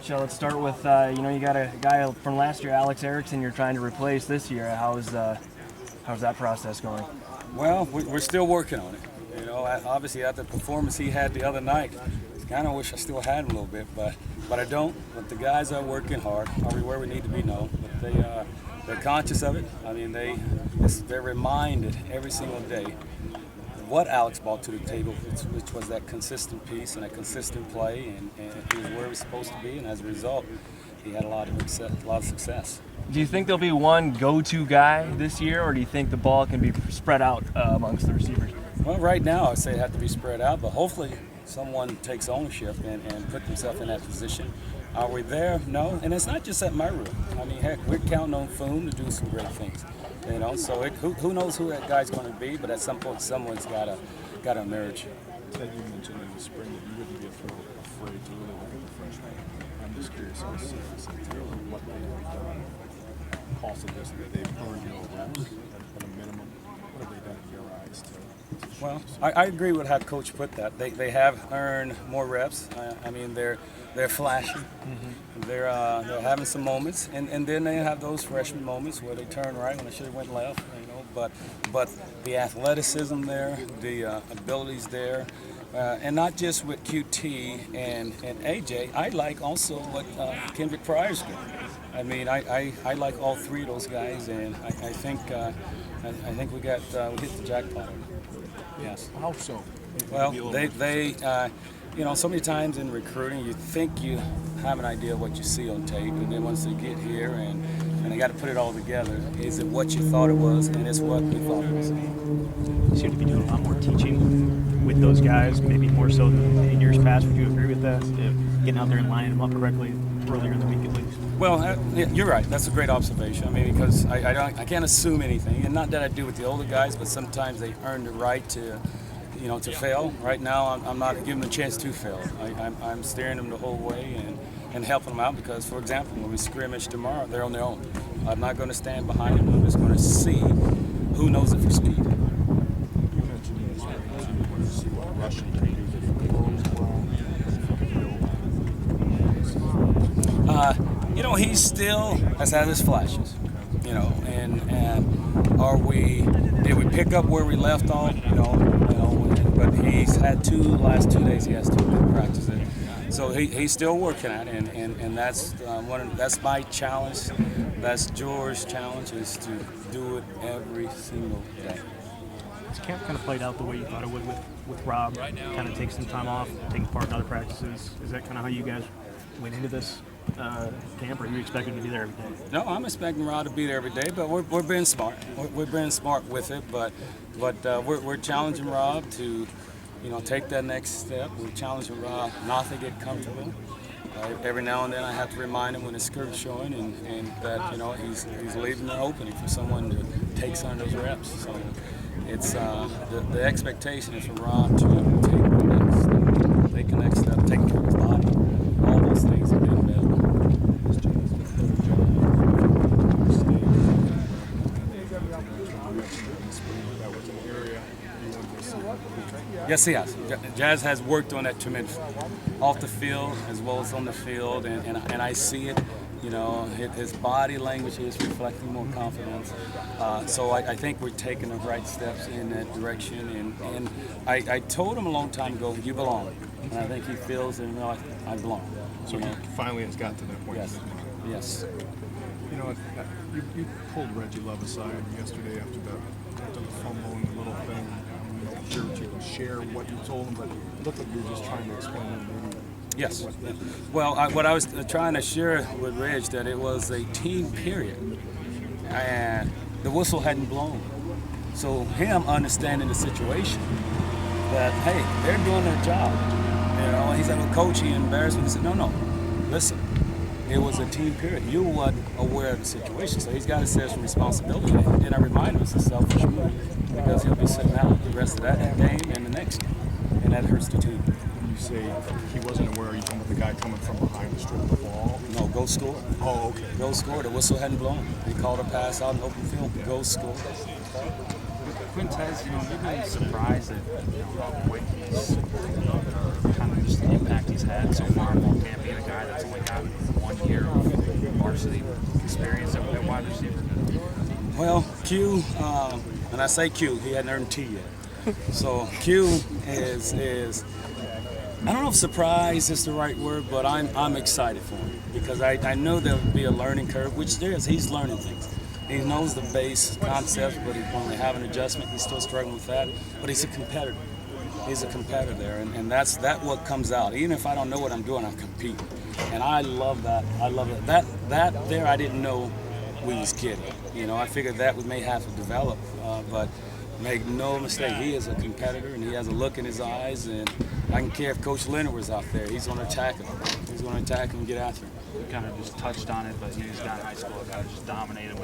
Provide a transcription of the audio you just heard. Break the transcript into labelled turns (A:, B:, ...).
A: Coach, let's start with you got a guy from last year, Alex Erickson, you're trying to replace this year. How's that process going?
B: Well, we're still working on it. Obviously after the performance he had the other night, I kind of wish I still had him a little bit, but I don't. But the guys are working hard. Are we where we need to be? No, but they're conscious of it. I mean, they're reminded every single day what Alex brought to the table, which was that consistent piece and a consistent play, and he was where he was supposed to be, and as a result, he had a lot of success.
A: Do you think there'll be one go-to guy this year, or do you think the ball can be spread out amongst the receivers?
B: Well, right now I'd say it has to be spread out, but hopefully someone takes ownership and put themselves in that position. Are we there? No, and it's not just at my room. I mean, heck, we're counting on Foom to do some great things. So who knows who that guy's going to be, but at some point someone's got to emerge.
C: Ted, you mentioned in the spring that you wouldn't be afraid to really look at the freshmen. I'm just curious how serious what they have done. Paul said this, that they've earned no reps at a minimum. What have they done in your eyes to
B: Well, I agree with how Coach put that. They have earned more reps. I mean, they're flashy. Mm-hmm. They're having some moments, and then they have those freshman moments where they turn right when they should have went left. But the athleticism there, the abilities there, and not just with QT and AJ. I like also what Kendrick Pryor's doing. I mean, I like all three of those guys, and I think we hit the jackpot. Yes.
C: How so?
B: Well, they so many times in recruiting, you think you have an idea of what you see on tape, and then once they get here and they got to put it all together, is it what you thought it was, and it's what we thought it was.
D: You seem to be doing a lot more teaching with those guys, maybe more so than in years past. Would you agree with that? Getting out there and lining them up correctly earlier in the week at least?
B: Well, you're right. That's a great observation. I mean, because I can't assume anything, and not that I do with the older guys, but sometimes they earn the right to fail. Right now, I'm not giving them a chance to fail. I'm steering them the whole way and helping them out because, for example, when we scrimmage tomorrow, they're on their own. I'm not going to stand behind them. I'm just going to see who knows it for speed.
C: You mentioned in the spring that you want to see what Russian can do
B: he still has had his flashes, and did we pick up where we left off? But he's had last 2 days he has to practice it. So he's still working at it, and that's that's my challenge. That's George's challenge, is to do it every single day.
D: Has camp kind of played out the way you thought it would with Rob? Kind of take some time off, taking part in other practices. Is that kind of how you guys went into this camp, or are you expecting to be there every day?
B: No, I'm expecting Rob to be there every day, but we're being smart. We're being smart with it, but we're challenging Rob to take that next step. We're challenging Rob not to get comfortable. Every now and then I have to remind him when his skirt's showing and that he's leaving the opening for someone to take some of those reps. So it's the expectation is for Rob to take the next step, take care of his body. All those things have been available. Yes, he has. Jazz has worked on that tremendously, off the field as well as on the field, and I see it. His body language is reflecting more confidence. So I think we're taking the right steps in that direction. And I told him a long time ago, you belong. And I think he feels that I belong.
C: So he finally has got to that point.
B: Yes.
C: You pulled Reggie Love aside yesterday after the fumble and the little thing. I'm sure that you can share what you told him, but it looked like you were just trying to explain maybe.
B: Yes. Well, what I was trying to share with Reg, that it was a team period, and the whistle hadn't blown. So him understanding the situation, that hey, they're doing their job. He said, "Well, coach, he embarrassed me." He said, "No, listen. It was a team period. You weren't aware of the situation, so he's got to share some responsibility." And I remind him it's a selfish move because he'll be sitting out the rest of that game and the next game, and that hurts the team.
C: When you say he wasn't aware, you talking about the guy coming from behind to strip the ball?
B: No, go score.
C: Oh, okay.
B: Go score. The whistle hadn't blown. He called a pass out in open field. Go score.
E: Quintez, you've been surprised at how quick he's kind of just the impact he's had so far in fall camp, being a guy that's only got 1 year of varsity experience at wide receiver.
B: Well, Q, and I say Q, he hadn't earned T yet. So Q is I don't know if surprise is the right word, but I'm excited for him because I know there will be a learning curve, which there is. He's learning things. He knows the base concepts, but when they have an adjustment, he's still struggling with that. But he's a competitor. He's a competitor there, and that's what comes out. Even if I don't know what I'm doing, I'm competing, and I love that. I love it. That there I didn't know we was kidding. I figured that we may have to develop, but make no mistake, he is a competitor, and he has a look in his eyes, and I don't care if Coach Leonard was out there. He's going to attack him. He's going to attack him and get after him.
E: You kind of just touched on it, but he's got high school guys just dominated with